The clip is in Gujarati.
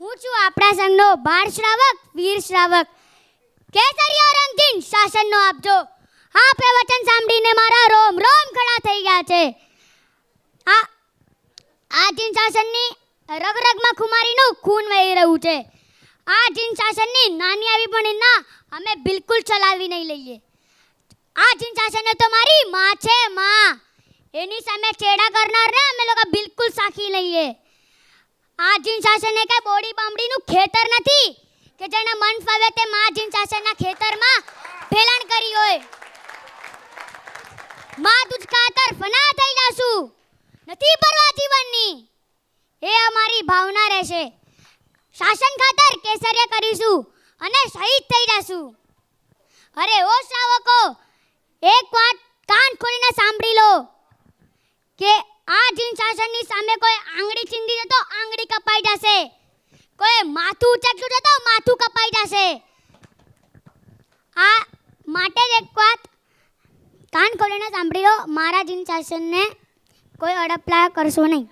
હું છું આપણા સંઘનો બાળ શ્રાવક વીર શ્રાવક કેસરિયા રંગીન શાસનનો આપજો. આ પ્રવચન સાંભળીને મારા રોમ રોમ ખડા થઈ ગયા છે. આ જીન શાસનની રગરગમાં ખુમારીનું ખૂન વહી રહ્યું છે. આ જીન શાસનની નાની આવી પણ ના અમે બિલકુલ ચલાવી નહીં લઈએ. આ જીન શાસનને તો મારી માં છે માં. એની સામે ચેડા કરનારને અમે લોકો બિલકુલ સાખી લઈએ. આ જીન શાસનને કઈ બોડી બામડીનું ખેતર નથી કે જેને મન ફાવે તે માં જીન શાસનના ખેતરમાં ભેલાણ કરી હોય. માં તુજ ખાતર ફના થઈ જાશું, નથી પરવા જીવનની, એ અમારી ભાવના રહેશે. શાસન ખાતર કેસરિયા કરીશું અને શહીદ થઈ જાશું. અરે ઓ શ્રાવકો, એક વાત કાન ખોલીને સાંભળી લો કે આ જીન શાસનની સામે કોઈ આંગળી ચીંધી દે તો આંગળી કપાઈ જશે, કોઈ માથું ઉચકતું દે તો માથું કપાઈ જશે. આ માટે જ એક વાત કાન ખોલીને સાંભળી લો, મારા જીન શાસનને કોઈ અડપલા કરશો નહીં.